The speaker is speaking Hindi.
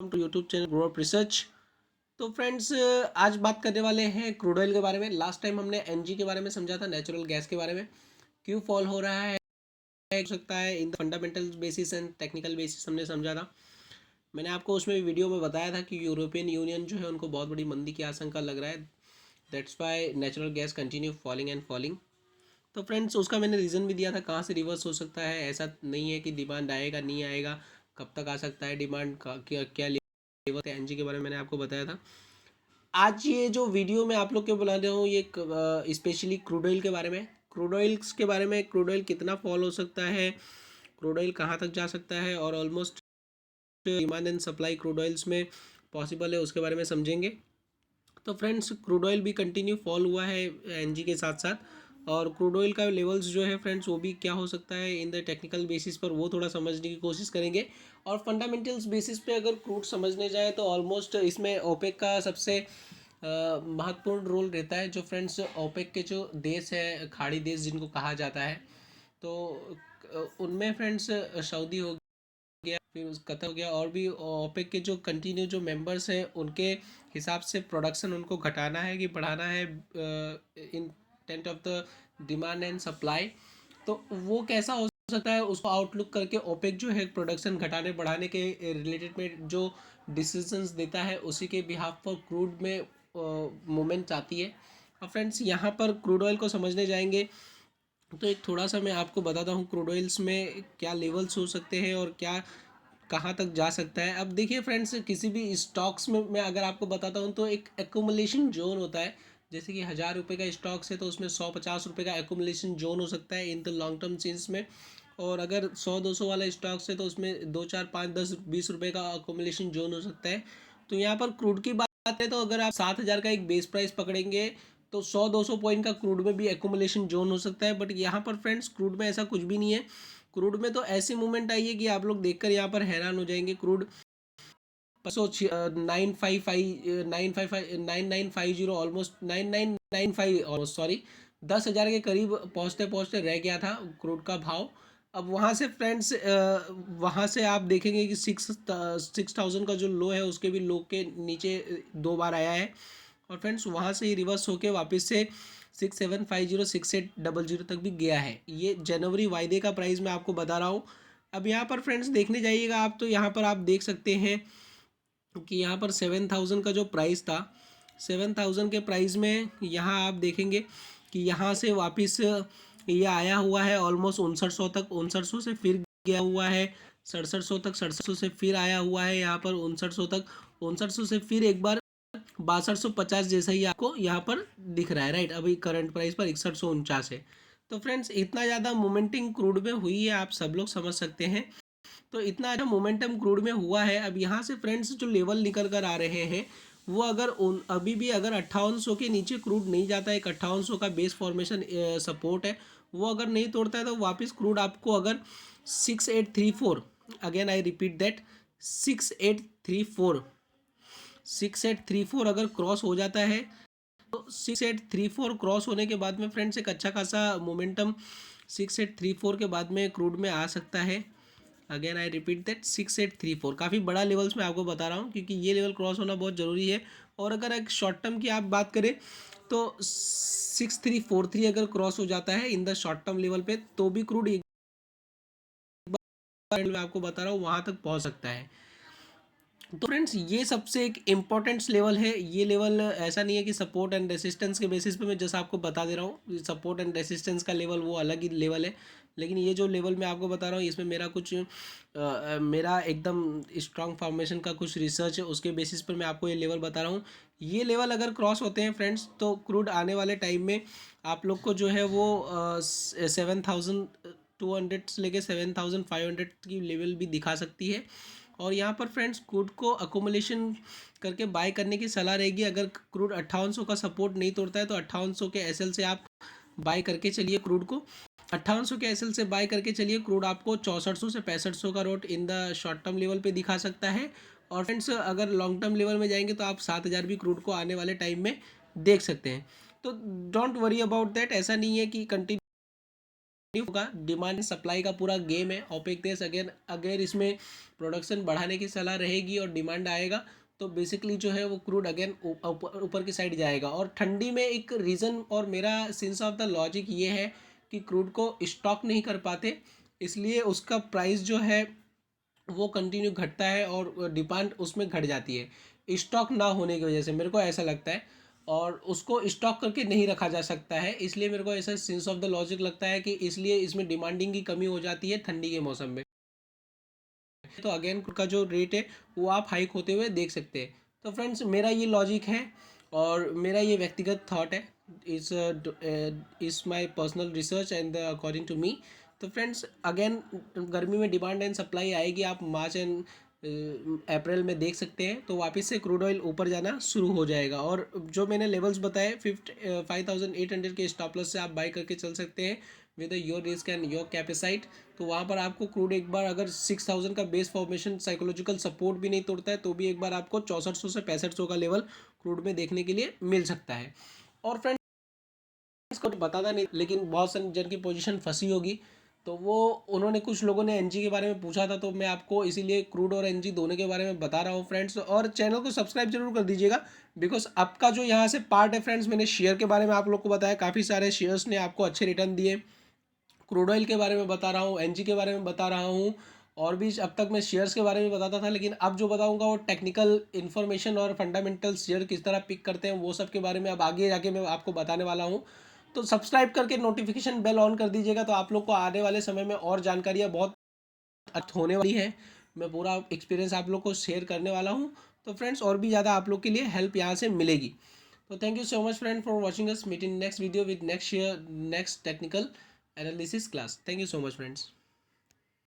To YouTube channel grow up research. तो फ्रेंड्स, आज बात करने वाले हैं क्रूड ऑयल के बारे में। लास्ट टाइम हमने एनजी के बारे में समझा था, नेचुरल गैस के बारे में, क्यों फॉल हो रहा है, हो सकता है इन fundamental basis and technical basis हमने समझा था। मैंने आपको उसमें वीडियो में बताया था कि यूरोपियन यूनियन जो है उनको बहुत बड़ी मंदी की आशंका लग रहा है। That's why natural gas continue falling and falling. तो फ्रेंड्स, उसका मैंने रीज़न भी दिया था कहाँ से रिवर्स हो सकता है। ऐसा नहीं है कि डिमांड आएगा नहीं आएगा, कब तक आ सकता है डिमांड का, क्या क्या लेवल है। एनजी के बारे में मैंने आपको बताया था। आज ये जो वीडियो मैं आप लोग के बुला रहा हूँ ये स्पेशली क्रूड ऑयल के बारे में, क्रूड ऑयल्स के बारे में, क्रूड ऑयल कितना फॉल हो सकता है, क्रूड ऑयल कहाँ तक जा सकता है और almost demand and supply crude oils में पॉसिबल है, उसके बारे में समझेंगे। तो फ्रेंड्स, क्रूड ऑयल भी कंटिन्यू फॉल हुआ है एनजी के साथ साथ, और क्रूड ऑयल का लेवल्स जो है फ्रेंड्स वो भी क्या हो सकता है इन द टेक्निकल बेसिस पर, वो थोड़ा समझने की कोशिश करेंगे। और फंडामेंटल्स बेसिस पे अगर क्रूड समझने जाए तो ऑलमोस्ट इसमें ओपेक का सबसे महत्वपूर्ण रोल रहता है। जो फ्रेंड्स ओपेक के जो देश है, खाड़ी देश जिनको कहा जाता है, तो उनमें फ्रेंड्स सऊदी हो गया, फिर कतर हो गया, और भी ओपेक के जो कंटिन्यू जो मेंबर्स हैं उनके हिसाब से प्रोडक्शन उनको घटाना है कि बढ़ाना है intent of the demand and supply. तो वो कैसा हो सकता है, उसको आउटलुक करके ओपेक जो है प्रोडक्शन घटाने बढ़ाने के रिलेटेड में जो डिसीजंस देता है, उसी के बिहाफ पर क्रूड में मूवमेंट आती है। और फ्रेंड्स, यहाँ पर क्रूड ऑयल को समझने जाएंगे तो एक थोड़ा सा मैं आपको बताता हूँ क्रूड ऑयल्स में क्या लेवल्स हो सकते हैं और क्या कहाँ तक जा सकता है। अब देखिए फ्रेंड्स, किसी भी स्टॉक्स में मैं अगर आपको बताता हूँ तो एक एकुमुलेशन जोन होता है। जैसे कि 1000 रुपये का स्टॉक्स है तो उसमें 150 रुपये का एकुमुलेशन जोन हो सकता है in the long term sense में। और अगर 100-200 वाला स्टॉक्स है तो उसमें 2 4 5 10 20 रुपये का अकोमोलेशन जोन हो सकता है। तो यहाँ पर क्रूड की बात है तो अगर आप 7000 का एक बेस प्राइस पकड़ेंगे तो 100-200 पॉइंट का क्रूड में भी एकोमोलेशन जोन हो सकता है। बट यहाँ पर फ्रेंड्स क्रूड में ऐसा कुछ भी नहीं है। क्रूड में तो ऐसी मूवमेंट आई है कि आप लोग देखकर यहाँ पर हैरान हो जाएंगे। क्रूड 9950 ऑलमोस्ट 9995 ऑलमोस्ट, सॉरी, 10,000 के करीब पहुँचते पहुँचते रह गया था क्रूड का भाव। अब वहाँ से फ्रेंड्स, वहाँ से आप देखेंगे कि 6000 का जो लो है उसके भी लो के नीचे 2 बार आया है। और फ्रेंड्स वहाँ से ही रिवर्स होके वापस से 6750 6800 तक भी गया है। ये जनवरी वायदे का प्राइस मैं आपको बता रहा हूँ। अब यहाँ पर फ्रेंड्स देखने जाइएगा आप तो यहाँ पर आप देख सकते हैं कि यहाँ पर 7000 का जो प्राइस था, 7000 के प्राइस में यहाँ आप देखेंगे कि यहाँ से वापस ये आया हुआ है ऑलमोस्ट 5900 तक, 5900 से फिर गया हुआ है 6700 तक, 6700 से फिर आया हुआ है यहाँ पर 5900 तक, 5900 से फिर एक बार 6250 जैसा ही आपको यहाँ पर दिख रहा है, राइट। अभी करंट प्राइस पर 6149 है। तो फ्रेंड्स, इतना ज़्यादा मोमेंटिंग क्रूड में हुई है, आप सब लोग समझ सकते हैं। तो इतना अच्छा मोमेंटम क्रूड में हुआ है। अब यहाँ से फ्रेंड्स जो लेवल निकल कर आ रहे हैं वो अगर अभी भी अगर 5800 के नीचे क्रूड नहीं जाता है, एक 5800 का बेस फॉर्मेशन सपोर्ट है, वो अगर नहीं तोड़ता है तो वापस क्रूड आपको अगर 6834, अगेन आई रिपीट दैट, 6834, 6834 अगर क्रॉस हो जाता है तो 6834 क्रॉस होने के बाद में फ्रेंड्स एक अच्छा खासा मोमेंटम 6834 के बाद में क्रूड में आ सकता है। अगेन आई रिपीट दैट, 6834 काफ़ी बड़ा लेवल्स मैं आपको बता रहा हूँ क्योंकि ये लेवल क्रॉस होना बहुत ज़रूरी है। और अगर एक शॉर्ट टर्म की आप बात करें तो 6343 अगर क्रॉस हो जाता है in the short term level पे तो भी क्रूड एक बार मैं आपको बता रहा हूँ वहाँ तक पहुँच सकता है। तो फ्रेंड्स, ये सबसे एक इम्पॉर्टेंट लेवल है। ये लेवल ऐसा नहीं है कि सपोर्ट एंड रेसिस्टेंस के बेसिस पे मैं जैसा आपको बता दे रहा हूँ, सपोर्ट एंड रेसिस्टेंस का लेवल वो अलग ही लेवल है। लेकिन ये जो लेवल मैं आपको बता रहा हूँ इसमें मेरा कुछ मेरा एकदम स्ट्रांग फॉर्मेशन का कुछ रिसर्च है, उसके बेसिस पर मैं आपको ये लेवल बता रहा हूँ। ये लेवल अगर क्रॉस होते हैं फ्रेंड्स तो क्रूड आने वाले टाइम में आप लोग को जो है वो 7200 से लेके 7500 की लेवल भी दिखा सकती है। और यहाँ पर फ्रेंड्स क्रूड को अकोमोलेशन करके बाय करने की सलाह रहेगी। अगर क्रूड 5800 का सपोर्ट नहीं तोड़ता है तो 5800 के एसएल से आप बाय करके चलिए क्रूड को, 5800 के एसएल से बाय करके चलिए। क्रूड आपको 6400 से 6500 का wrote in the short term level पे दिखा सकता है। और फ्रेंड्स अगर लॉन्ग टर्म लेवल में जाएंगे तो आप 7000 भी क्रूड को आने वाले टाइम में देख सकते हैं। तो डोंट वरी अबाउट दैट, ऐसा नहीं है कि कंटिन्यू होगा। डिमांड एंड सप्लाई का पूरा गेम है। ओपेक देश अगर इसमें प्रोडक्शन बढ़ाने की सलाह रहेगी और डिमांड आएगा तो बेसिकली जो है वो क्रूड अगेन ऊपर की साइड जाएगा। और ठंडी में एक रीज़न और मेरा सेंस ऑफ द लॉजिक ये है कि क्रूड को स्टॉक नहीं कर पाते, इसलिए उसका प्राइस जो है वो कंटिन्यू घटता है और डिमांड उसमें घट जाती है स्टॉक ना होने की वजह से, मेरे को ऐसा लगता है। और उसको स्टॉक करके नहीं रखा जा सकता है, इसलिए मेरे को ऐसा सेंस ऑफ द लॉजिक लगता है कि इसलिए इसमें डिमांडिंग की कमी हो जाती है ठंडी के मौसम में। तो अगेन का जो रेट है वो आप हाइक होते हुए देख सकते हैं। तो फ्रेंड्स मेरा ये लॉजिक है और मेरा ये व्यक्तिगत थॉट है। इस my personal research and according to me. तो फ्रेंड्स अगेन गर्मी में डिमांड एंड सप्लाई आएगी, आप मार्च एंड अप्रैल में देख सकते हैं, तो वापस से क्रूड ऑयल ऊपर जाना शुरू हो जाएगा। और जो मैंने लेवल्स बताए 5800 के स्टॉप लॉस से आप बाई करके चल सकते हैं with your risk and your capacity. तो वहाँ पर आपको क्रूड एक बार अगर 6000 का बेस फॉर्मेशन साइकोलॉजिकल सपोर्ट भी नहीं तोड़ता है तो भी एक बार आपको 6400 से 6500 का लेवल क्रूड में देखने के लिए मिल सकता है। और फ्रेंड्स को तो बताता नहीं, लेकिन बहुत सारे जन की पोजीशन फंसी होगी, तो वो उन्होंने कुछ लोगों ने एनजी के बारे में पूछा था, तो मैं आपको इसीलिए क्रूड और एनजी दोनों के बारे में बता रहा हूँ फ्रेंड्स। और चैनल को सब्सक्राइब जरूर कर दीजिएगा, बिकॉज आपका जो यहाँ से पार्ट है फ्रेंड्स, मैंने शेयर के बारे में आप लोग को बताया, काफ़ी सारे शेयर्स ने आपको अच्छे रिटर्न दिए। क्रूड ऑयल के बारे में बता रहा हूँ, एनजी के बारे में बता रहा हूँ, और भी अब तक मैं शेयर्स के बारे में बताता था, लेकिन अब जो बताऊंगा वो टेक्निकल इन्फॉर्मेशन और फंडामेंटल शेयर किस तरह पिक करते हैं वो सब के बारे में अब आगे जाके मैं आपको बताने वाला हूँ। तो सब्सक्राइब करके नोटिफिकेशन बेल ऑन कर दीजिएगा, तो आप लोग को आने वाले समय में और जानकारियाँ बहुत होने वाली है। मैं पूरा एक्सपीरियंस आप लोग को शेयर करने वाला हूँ, तो फ्रेंड्स और भी ज़्यादा आप लोग के लिए हेल्प यहाँ से मिलेगी। तो thank you so much friend for watching us. Meet in next video with next technical analysis class. Thank you so much friends.